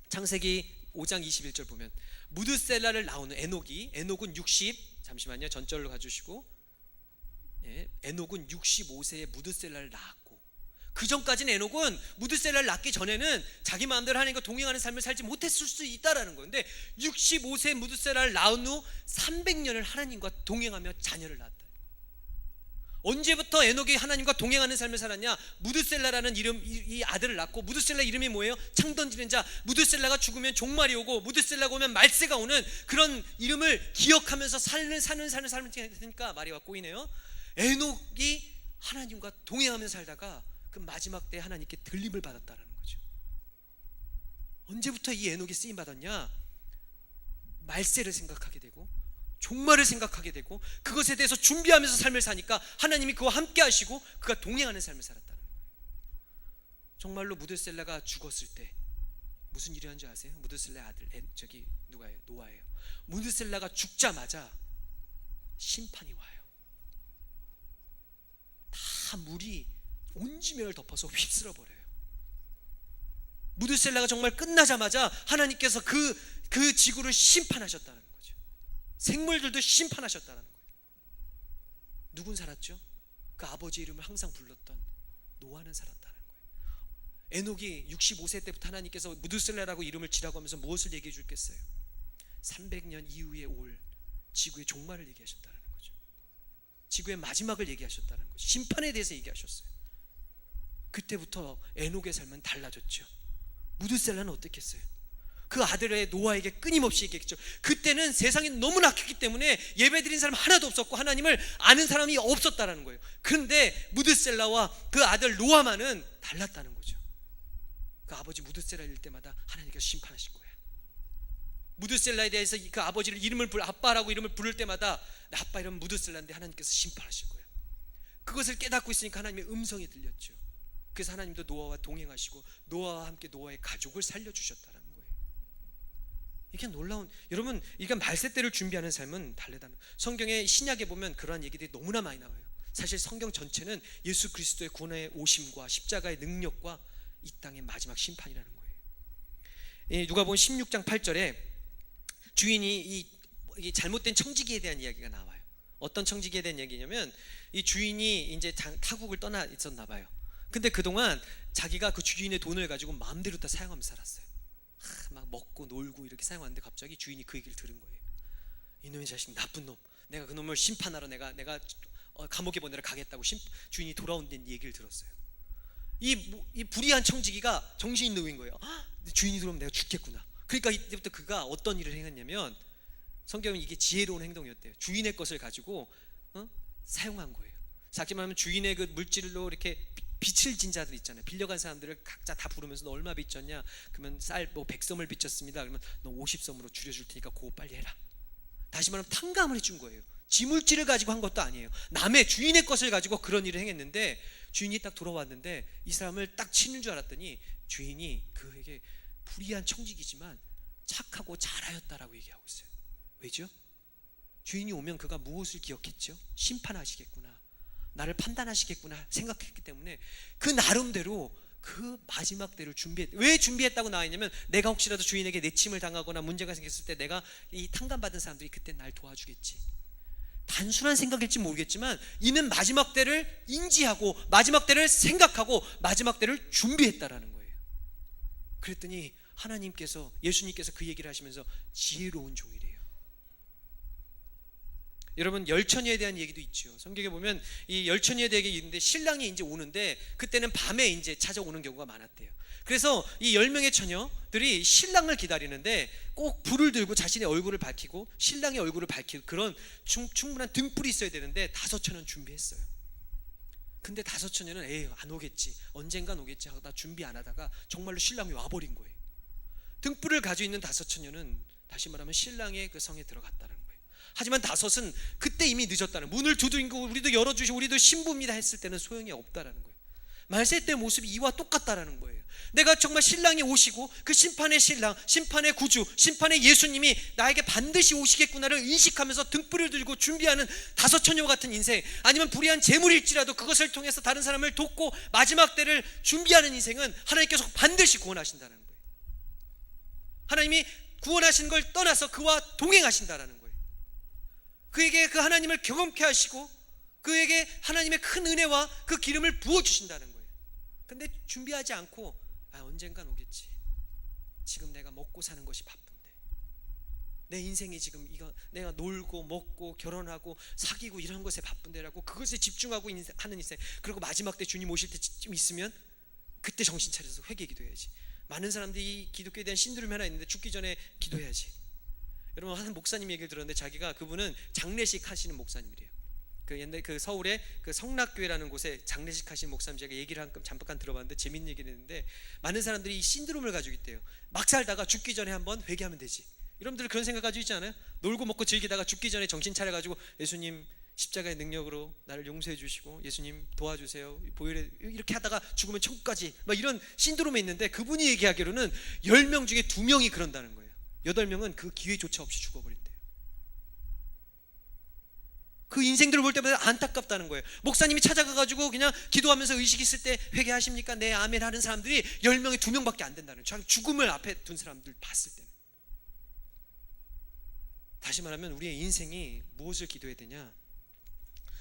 창세기 5장 21절 보면 무드셀라를 낳은 에녹은 60, 잠시만요, 전절로 가주시고, 에녹은 65세에 무드셀라를 낳았고, 그 전까지는 에녹은 무드셀라를 낳기 전에는 자기 마음대로 하나님과 동행하는 삶을 살지 못했을 수 있다라는 거예요. 근데 65세 무드셀라를 낳은 후 300년을 하나님과 동행하며 자녀를 낳았다. 언제부터 에녹이 하나님과 동행하는 삶을 살았냐? 무드셀라라는 이름, 이 아들을 낳고, 무드셀라 이름이 뭐예요? 창 던지는 자. 무드셀라가 죽으면 종말이 오고 무드셀라가 오면 말세가 오는 그런 이름을 기억하면서 사는 삶을 되니까 말이 와 꼬이네요. 에녹이 하나님과 동행하면서 살다가 그 마지막 때 하나님께 들림을 받았다라는 거죠. 언제부터 이 에녹이 쓰임 받았냐? 말세를 생각하게 되고 종말을 생각하게 되고 그것에 대해서 준비하면서 삶을 사니까 하나님이 그와 함께 하시고 그가 동행하는 삶을 살았다는 거예요. 정말로 무드셀라가 죽었을 때 무슨 일이 한지 아세요? 무드셀라의 아들 누가예요? 노아예요. 무드셀라가 죽자마자 심판이 와요. 다 물이 온 지면을 덮어서 휩쓸어 버려요. 무드셀라가 정말 끝나자마자 하나님께서 그 지구를 심판하셨다는 거죠. 생물들도 심판하셨다는 거예요. 누군 살았죠? 그 아버지 이름을 항상 불렀던 노아는 살았다는 거예요. 에녹이 65세 때부터 하나님께서 무드셀라라고 이름을 지라고 하면서 무엇을 얘기해 줄겠어요? 300년 이후에 올 지구의 종말을 얘기하셨다는 거죠. 지구의 마지막을 얘기하셨다는 거죠. 심판에 대해서 얘기하셨어요. 그때부터 에녹의 삶은 달라졌죠. 무드셀라는 어떻게 했어요? 그 아들의 노아에게 끊임없이 얘기했죠. 그때는 세상이 너무 낙했기 때문에 예배드린 사람 하나도 없었고 하나님을 아는 사람이 없었다는 거예요. 그런데 무드셀라와 그 아들 노아만은 달랐다는 거죠. 그 아버지 무드셀라일 때마다 하나님께서 심판하실 거예요. 무드셀라에 대해서 그 아버지를 아빠라고 이름을 부를 때마다 내 아빠 이름 무드셀라인데 하나님께서 심판하실 거예요. 그것을 깨닫고 있으니까 하나님의 음성이 들렸죠. 그래서 하나님도 노아와 동행하시고 노아와 함께 노아의 가족을 살려주셨다는 거예요. 이게 놀라운, 여러분, 이게 말세 때를 준비하는 삶은 달래다는, 성경의 신약에 보면 그러한 얘기들이 너무나 많이 나와요. 사실 성경 전체는 예수 그리스도의 구원의 오심과 십자가의 능력과 이 땅의 마지막 심판이라는 거예요. 누가복음 16장 8절에 주인이 이 잘못된 청지기에 대한 이야기가 나와요. 어떤 청지기에 대한 얘기냐면 이 주인이 이제 타국을 떠나 있었나 봐요. 근데 그동안 자기가 그 주인의 돈을 가지고 마음대로 다 사용하면서 살았어요. 막 먹고 놀고 이렇게 사용하는데 갑자기 주인이 그 얘기를 들은 거예요. 이놈의 자식, 나쁜 놈, 내가 그 놈을 심판하러 내가 감옥에 보내러 가겠다고 주인이 돌아온 얘기를 들었어요. 이 불의한 청지기가 정신이 놓인 거예요. 주인이 들어오면 내가 죽겠구나. 그러니까 이때부터 그가 어떤 일을 행했냐면, 성경은 이게 지혜로운 행동이었대요. 주인의 것을 가지고 사용한 거예요. 작게 말하면 주인의 그 물질로 이렇게 빚을 진 자들 있잖아요. 빌려간 사람들을 각자 다 부르면서 너 얼마 빚졌냐? 그러면 쌀 100섬을 빚졌습니다. 그러면 너 50섬으로 줄여줄 테니까 그거 빨리 해라. 다시 말하면 탕감을 해준 거예요. 지 물질을 가지고 한 것도 아니에요. 남의 주인의 것을 가지고 그런 일을 행했는데, 주인이 딱 돌아왔는데 이 사람을 딱 치는 줄 알았더니 주인이 그에게 불의한 청지기지만 착하고 잘하였다라고 얘기하고 있어요. 왜죠? 주인이 오면 그가 무엇을 기억했죠? 심판하시겠구나, 나를 판단하시겠구나 생각했기 때문에 그 나름대로 그 마지막 때를 왜 준비했다고 나와 있냐면, 내가 혹시라도 주인에게 내침을 당하거나 문제가 생겼을 때 내가 이 탕감받은 사람들이 그때 날 도와주겠지. 단순한 생각일지 모르겠지만 이는 마지막 때를 인지하고 마지막 때를 생각하고 마지막 때를 준비했다라는 거예요. 그랬더니 하나님께서, 예수님께서 그 얘기를 하시면서 지혜로운 종이래요. 여러분, 열처녀에 대한 얘기도 있죠. 성경에 보면 이 열처녀에 대한 얘기 있는데, 신랑이 이제 오는데 그때는 밤에 이제 찾아오는 경우가 많았대요. 그래서 이 10명의 처녀, 신부들이 신랑을 기다리는데 꼭 불을 들고 자신의 얼굴을 밝히고 신랑의 얼굴을 밝히고 그런 충분한 등불이 있어야 되는데 5처녀는 준비했어요. 근데 5처녀는 에이 안 오겠지, 언젠간 오겠지 하다 준비 안 하다가 정말로 신랑이 와버린 거예요. 등불을 가지고 있는 5처녀는 다시 말하면 신랑의 그 성에 들어갔다는 거예요. 하지만 5은 그때 이미 늦었다는, 문을 두드리고 우리도 열어주시고 우리도 신부입니다 했을 때는 소용이 없다라는 거예요. 말세 때 모습이 이와 똑같다라는 거예요. 내가 정말 신랑이 오시고 그 심판의 신랑, 심판의 구주, 심판의 예수님이 나에게 반드시 오시겠구나를 인식하면서 등불을 들고 준비하는 5처녀와 같은 인생, 아니면 불의한 재물일지라도 그것을 통해서 다른 사람을 돕고 마지막 때를 준비하는 인생은 하나님께서 반드시 구원하신다는 거예요. 하나님이 구원하신 걸 떠나서 그와 동행하신다는 거예요. 그에게 그 하나님을 경험케 하시고 그에게 하나님의 큰 은혜와 그 기름을 부어주신다는 거예요. 근데 준비하지 않고 언젠간 오겠지, 지금 내가 먹고 사는 것이 바쁜데, 내 인생이 지금 이거 내가 놀고 먹고 결혼하고 사귀고 이런 것에 바쁜데라고 그것에 집중하고 하는 인생, 그리고 마지막 때 주님 오실 때쯤 있으면 그때 정신 차려서 회개 기도해야지. 많은 사람들이 기독교에 대한 신두름이 하나 있는데 죽기 전에 기도해야지. 여러분, 한 목사님 얘기를 들었는데 자기가, 그분은 장례식 하시는 목사님이래요. 그 옛날 그 서울에 그 성락교회라는 곳에 장례식 하신 목사님, 제가 얘기를 잠깐 들어봤는데 재밌는 얘기를 했는데, 많은 사람들이 이 신드롬을 가지고 있대요. 막 살다가 죽기 전에 한번 회개하면 되지. 여러분들 그런 생각 가지고 있지 않아요? 놀고 먹고 즐기다가 죽기 전에 정신 차려가지고 예수님 십자가의 능력으로 나를 용서해 주시고 예수님 도와주세요, 보혈에, 이렇게 하다가 죽으면 천국까지, 막 이런 신드롬에 있는데, 그분이 얘기하기로는 10명 중에 2명이 그런다는 거예요. 8명은 그 기회조차 없이 죽어버린대요. 그 인생들을 볼 때마다 안타깝다는 거예요. 목사님이 찾아가가지고 그냥 기도하면서 의식 있을 때 회개하십니까? 네 아멘 하는 사람들이 10명에 2명밖에 안 된다는 거예요. 죽음을 앞에 둔 사람들 봤을 때는. 다시 말하면 우리의 인생이 무엇을 기도해야 되냐?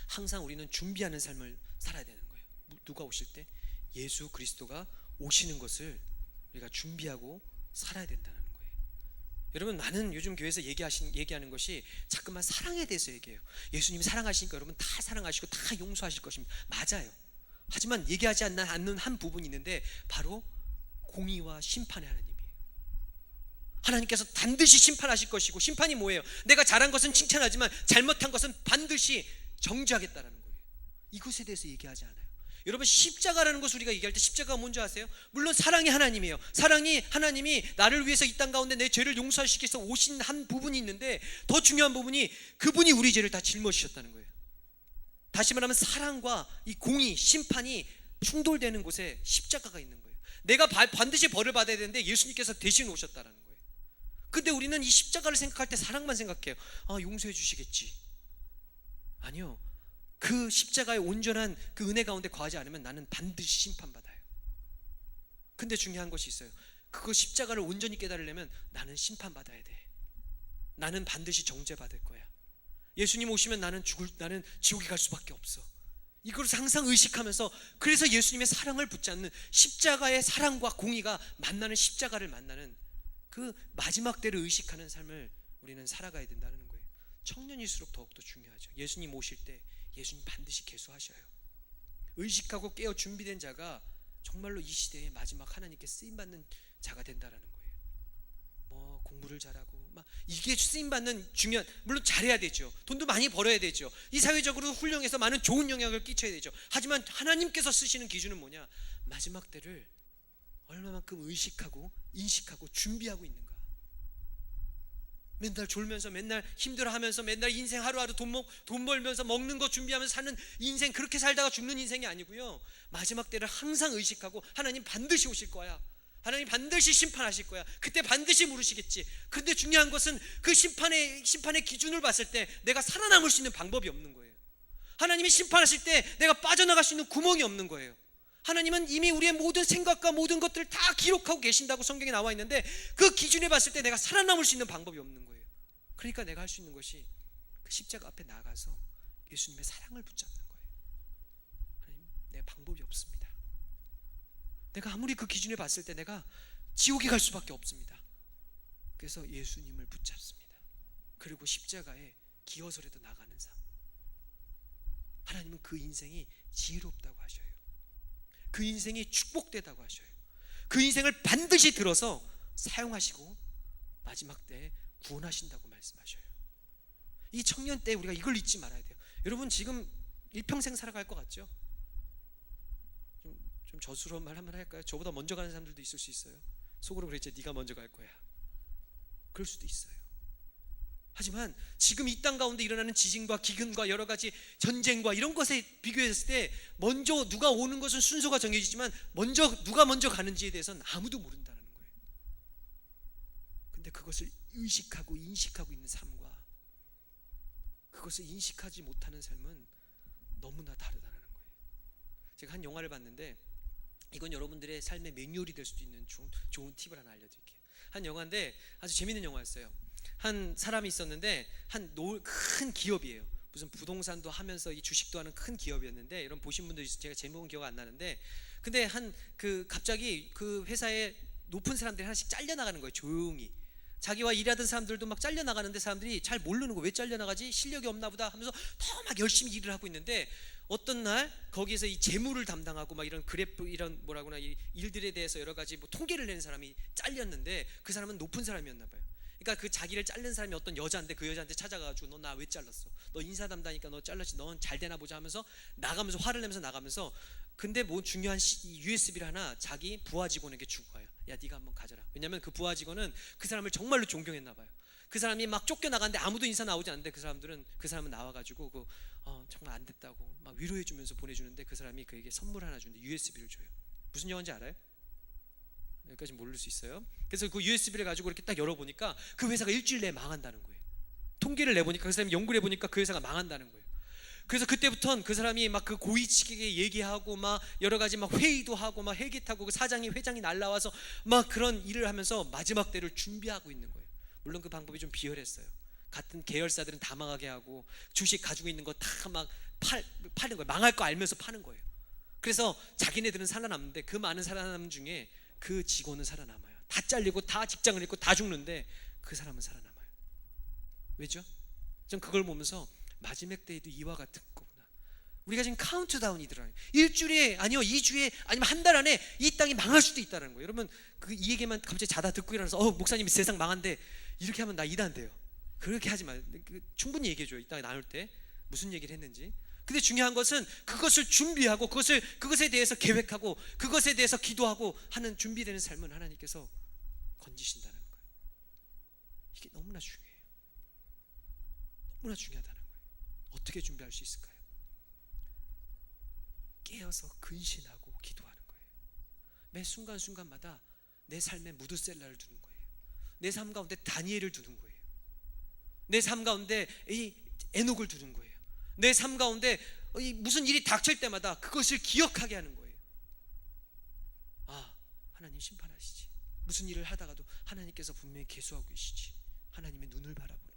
항상 우리는 준비하는 삶을 살아야 되는 거예요. 누가 오실 때? 예수 그리스도가 오시는 것을 우리가 준비하고 살아야 된다는 거예요. 여러분, 많은 요즘 교회에서 얘기하는 것이 자꾸만 사랑에 대해서 얘기해요. 예수님이 사랑하시니까 여러분 다 사랑하시고 다 용서하실 것입니다. 맞아요. 하지만 얘기하지 않는 한 부분이 있는데, 바로 공의와 심판의 하나님이에요. 하나님께서 반드시 심판하실 것이고, 심판이 뭐예요? 내가 잘한 것은 칭찬하지만 잘못한 것은 반드시 정죄하겠다는 거예요. 이것에 대해서 얘기하지 않아요. 여러분, 십자가라는 것을 우리가 얘기할 때 십자가가 뭔지 아세요? 물론 사랑이 하나님이에요. 사랑이 하나님이 나를 위해서 이 땅 가운데 내 죄를 용서하시기 위해서 오신 한 부분이 있는데, 더 중요한 부분이 그분이 우리 죄를 다 짊어지셨다는 거예요. 다시 말하면 사랑과 이 공의, 심판이 충돌되는 곳에 십자가가 있는 거예요. 내가 반드시 벌을 받아야 되는데 예수님께서 대신 오셨다는 거예요. 근데 우리는 이 십자가를 생각할 때 사랑만 생각해요. 용서해 주시겠지. 아니요, 그 십자가의 온전한 그 은혜 가운데 거하지 않으면 나는 반드시 심판받아요. 근데 중요한 것이 있어요. 그거 십자가를 온전히 깨달으려면 나는 심판받아야 돼. 나는 반드시 정죄받을 거야. 예수님 오시면 나는 지옥에 갈 수밖에 없어. 이걸 항상 의식하면서, 그래서 예수님의 사랑을 붙잡는, 십자가의 사랑과 공의가 만나는, 십자가를 만나는 그 마지막 때를 의식하는 삶을 우리는 살아가야 된다는 거예요. 청년일수록 더욱더 중요하죠. 예수님 오실 때 예수님 반드시 계수하셔요. 의식하고 깨어 준비된 자가 정말로 이 시대의 마지막 하나님께 쓰임받는 자가 된다는 거예요. 뭐 공부를 잘하고 막 이게 쓰임받는 중요한, 물론 잘해야 되죠. 돈도 많이 벌어야 되죠. 이 사회적으로 훌륭해서 많은 좋은 영향을 끼쳐야 되죠. 하지만 하나님께서 쓰시는 기준은 뭐냐? 마지막 때를 얼마만큼 의식하고 인식하고 준비하고 있는가. 맨날 졸면서, 맨날 힘들어하면서, 맨날 인생 하루하루 돈 벌면서 먹는 거 준비하면서 사는 인생, 그렇게 살다가 죽는 인생이 아니고요, 마지막 때를 항상 의식하고 하나님 반드시 오실 거야, 하나님 반드시 심판하실 거야, 그때 반드시 물으시겠지. 그런데 중요한 것은 그 심판의 기준을 봤을 때 내가 살아남을 수 있는 방법이 없는 거예요. 하나님이 심판하실 때 내가 빠져나갈 수 있는 구멍이 없는 거예요. 하나님은 이미 우리의 모든 생각과 모든 것들을 다 기록하고 계신다고 성경에 나와 있는데, 그 기준에 봤을 때 내가 살아남을 수 있는 방법이 없는 거예요. 그러니까 내가 할 수 있는 것이 그 십자가 앞에 나가서 예수님의 사랑을 붙잡는 거예요. 하나님, 내 방법이 없습니다. 내가 아무리 그 기준에 봤을 때 내가 지옥에 갈 수밖에 없습니다. 그래서 예수님을 붙잡습니다. 그리고 십자가에 기어서라도 나가는 삶. 하나님은 그 인생이 지혜롭다고 하셔요. 그 인생이 축복되다고 하셔요. 그 인생을 반드시 들어서 사용하시고 마지막 때 구원하신다고 말씀하셔요. 이 청년 때 우리가 이걸 잊지 말아야 돼요. 여러분 지금 일평생 살아갈 것 같죠? 좀 저수로운 말 한번 할까요? 저보다 먼저 가는 사람들도 있을 수 있어요. 속으로 그랬지, 네가 먼저 갈 거야. 그럴 수도 있어요. 하지만 지금 이 땅 가운데 일어나는 지진과 기근과 여러 가지 전쟁과 이런 것에 비교했을 때 먼저 누가 오는 것은 순서가 정해지지만 누가 먼저 가는지에 대해서는 아무도 모른다는 거예요. 근데 그것을 의식하고 인식하고 있는 삶과 그것을 인식하지 못하는 삶은 너무나 다르다는 거예요. 제가 한 영화를 봤는데 이건 여러분들의 삶의 매뉴얼이 될 수도 있는 좋은 팁을 하나 알려드릴게요. 한 영화인데 아주 재밌는 영화였어요. 한 사람이 있었는데 큰 기업이에요. 무슨 부동산도 하면서 이 주식도 하는 큰 기업이었는데, 여러분 보신 분들 있어요. 제가 제목은 기억 안 나는데, 근데 갑자기 그 회사에 높은 사람들이 하나씩 잘려나가는 거예요. 조용히 자기와 일하던 사람들도 막 잘려나가는데 사람들이 잘 모르는 거예요. 왜 잘려나가지? 실력이 없나 보다 하면서 더 막 열심히 일을 하고 있는데, 어떤 날 거기에서 이 재무를 담당하고 막 이런 그래프 이런 뭐라고나 이 일들에 대해서 여러 가지 뭐 통계를 내는 사람이 잘렸는데, 그 사람은 높은 사람이었나 봐요. 그러니까 그 자기를 자른 사람이 어떤 여자인데, 그 여자한테 찾아가가지고 너 나 왜 잘랐어? 너 인사 담당이니까 너 잘랐지? 넌 잘 되나 보자 하면서 나가면서 화를 내면서 나가면서, 근데 뭐 중요한 USB를 하나 자기 부하 직원에게 주고 가요. 야, 네가 한번 가져라. 왜냐면 그 부하 직원은 그 사람을 정말로 존경했나 봐요. 그 사람이 막 쫓겨나갔는데 아무도 인사 나오지 않는데 그 사람은 나와가지고 정말 안 됐다고 막 위로해주면서 보내주는데, 그 사람이 그에게 선물 하나 주는데 USB를 줘요. 무슨 영화인지 알아요? 여기까지 모를 수 있어요. 그래서 그 USB를 가지고 이렇게 딱 열어보니까 그 회사가 일주일 내에 망한다는 거예요. 통계를 내보니까, 그 사람이 연구를 해보니까 그 회사가 망한다는 거예요. 그래서 그때부터는 그 사람이 막 그 고위직에게 얘기하고 막 여러 가지 막 회의도 하고 막 헬기 타고 그 사장이 회장이 날라와서 막 그런 일을 하면서 마지막 때를 준비하고 있는 거예요. 물론 그 방법이 좀 비열했어요. 같은 계열사들은 다 망하게 하고 주식 가지고 있는 거 다 막 파는 거예요. 망할 거 알면서 파는 거예요. 그래서 자기네들은 살아남는데 그 많은 살아남은 중에 그 직원은 살아남아요. 다 잘리고 다 직장을 잃고 다 죽는데 그 사람은 살아남아요. 왜죠? 전 그걸 보면서 마지막 때에도 이와 같은 거구나. 우리가 지금 카운트다운이 들어요. 일주일에, 아니요 2주에, 아니면 한 달 안에 이 땅이 망할 수도 있다는 거예요. 여러분 이 얘기만 갑자기 자다 듣고 일어나서 목사님이 세상 망한대 이렇게 하면 나 이단돼요. 그렇게 하지 마요. 충분히 얘기해줘요. 이따가 나눌 때 무슨 얘기를 했는지. 근데 중요한 것은 그것을 준비하고 그것에 대해서 계획하고 그것에 대해서 기도하고 하는 준비되는 삶은 하나님께서 건지신다는 거예요. 이게 너무나 중요해요. 너무나 중요하다는 거예요. 어떻게 준비할 수 있을까요? 깨어서 근신하고 기도하는 거예요. 매 순간순간마다 내 삶에 무드셀라를 두는 거예요. 내 삶 가운데 다니엘을 두는 거예요. 내 삶 가운데 이 에녹을 두는 거예요. 내 삶 가운데 무슨 일이 닥칠 때마다 그것을 기억하게 하는 거예요. 아, 하나님 심판하시지. 무슨 일을 하다가도 하나님께서 분명히 계수하고 계시지. 하나님의 눈을 바라보는 것.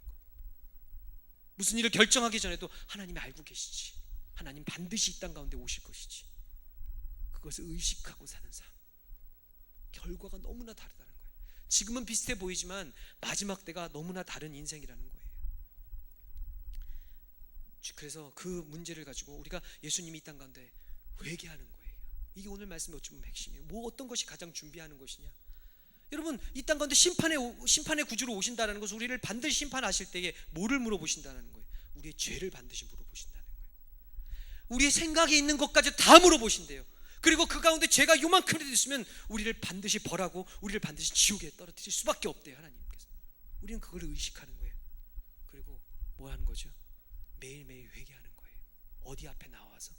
무슨 일을 결정하기 전에도 하나님이 알고 계시지. 하나님 반드시 이 땅 가운데 오실 것이지. 그것을 의식하고 사는 삶. 결과가 너무나 다르다는 거예요. 지금은 비슷해 보이지만 마지막 때가 너무나 다른 인생이라는 거예요. 그래서 그 문제를 가지고 우리가 예수님이 이 땅 가운데 회개하는 거예요. 이게 오늘 말씀의 어찌 보면 핵심이에요. 어떤 것이 가장 준비하는 것이냐? 여러분 이 땅 가운데 심판의 구주로 오신다는 것은 우리를 반드시 심판하실 때에 뭐를 물어보신다는 거예요? 우리의 죄를 반드시 물어보신다는 거예요. 우리의 생각에 있는 것까지 다 물어보신대요. 그리고 그 가운데 죄가 요만큼이라도 있으면 우리를 반드시 벌하고 우리를 반드시 지옥에 떨어뜨릴 수밖에 없대요. 하나님께서. 우리는 그걸 의식하는 거예요. 그리고 뭐 하는 거죠? 매일매일 회개하는 거예요. 어디 앞에 나와서.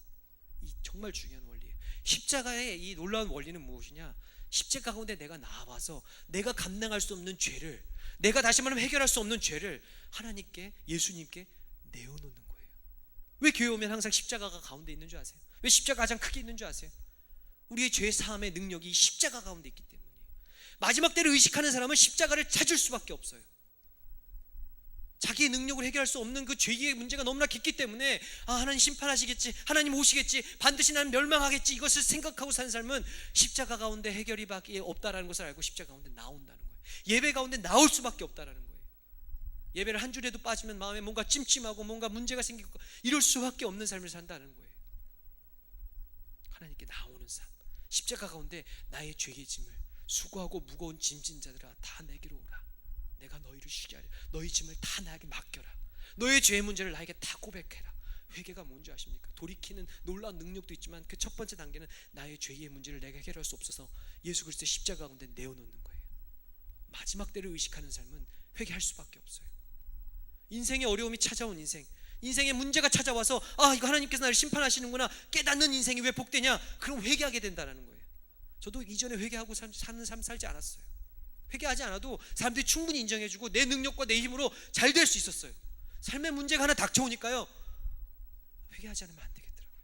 이 정말 중요한 원리예요. 십자가의 이 놀라운 원리는 무엇이냐? 십자가 가운데 내가 나와서 내가 감당할 수 없는 죄를, 내가 다시 말하면 해결할 수 없는 죄를 하나님께, 예수님께 내어놓는 거예요. 왜 교회 오면 항상 십자가가 가운데 있는 줄 아세요? 왜 십자가가 가장 크게 있는 줄 아세요? 우리의 죄 사함의 능력이 이 십자가 가운데 있기 때문이에요. 마지막 때를 의식하는 사람은 십자가를 찾을 수밖에 없어요. 자기의 능력을 해결할 수 없는 그 죄의 문제가 너무나 깊기 때문에 하나님 심판하시겠지, 하나님 오시겠지, 반드시 나는 멸망하겠지, 이것을 생각하고 사는 삶은 십자가 가운데 해결이 밖에 없다라는 것을 알고 십자가 가운데 나온다는 거예요. 예배 가운데 나올 수밖에 없다라는 거예요. 예배를 한 줄에도 빠지면 마음에 뭔가 찜찜하고 뭔가 문제가 생기고 이럴 수밖에 없는 삶을 산다는 거예요. 하나님께 나오는 삶, 십자가 가운데 나의 죄의 짐을 수고하고 무거운 짐진 자들아 다 내게로 오라. 내가 너희를 쉬게 하리라. 너희 짐을 다 나에게 맡겨라. 너의 죄의 문제를 나에게 다 고백해라. 회개가 뭔지 아십니까? 돌이키는 놀라운 능력도 있지만 그 첫 번째 단계는 나의 죄의 문제를 내가 해결할 수 없어서 예수 그리스도의 십자가 가운데 내어놓는 거예요. 마지막 때를 의식하는 삶은 회개할 수밖에 없어요. 인생의 어려움이 찾아온 인생의 문제가 찾아와서 이거 하나님께서 나를 심판하시는구나 깨닫는 인생이 왜 복되냐? 그럼 회개하게 된다는 거예요. 저도 이전에 회개하고 사는 삶 살지 않았어요. 회개하지 않아도 사람들이 충분히 인정해주고 내 능력과 내 힘으로 잘 될 수 있었어요. 삶의 문제가 하나 닥쳐오니까요, 회개하지 않으면 안 되겠더라고요.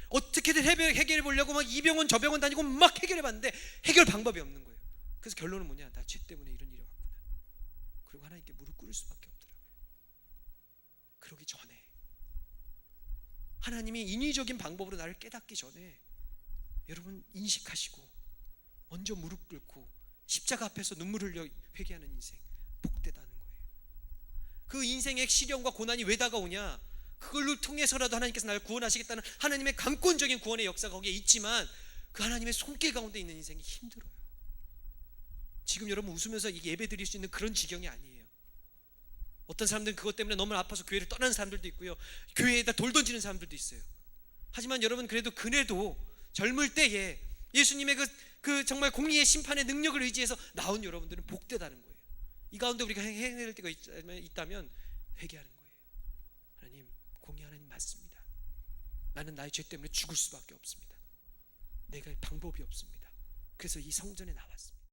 어떻게든 해결해 보려고 막 이 병원 저 병원 다니고 막 해결해 봤는데 해결 방법이 없는 거예요. 그래서 결론은 뭐냐? 나 죄 때문에 이런 일이 왔구나. 그리고 하나님께 무릎 꿇을 수밖에 없더라고요. 그러기 전에 하나님이 인위적인 방법으로 나를 깨닫기 전에 여러분 인식하시고 먼저 무릎 꿇고 십자가 앞에서 눈물 흘려 회개하는 인생 복되다는 거예요. 그 인생의 시련과 고난이 왜 다가오냐? 그걸로 통해서라도 하나님께서 나를 구원하시겠다는 하나님의 강권적인 구원의 역사가 거기에 있지만 그 하나님의 손길 가운데 있는 인생이 힘들어요. 지금 여러분 웃으면서 예배 드릴 수 있는 그런 지경이 아니에요. 어떤 사람들은 그것 때문에 너무 아파서 교회를 떠나는 사람들도 있고요, 교회에다 돌 던지는 사람들도 있어요. 하지만 여러분 그래도 젊을 때에 예수님의 그 정말 공의의 심판의 능력을 의지해서 나온 여러분들은 복되다는 거예요. 이 가운데 우리가 해낼 때가 있다면 회개하는 거예요. 하나님, 공의 하나님 맞습니다. 나는 나의 죄 때문에 죽을 수밖에 없습니다. 내가 방법이 없습니다. 그래서 이 성전에 나왔습니다.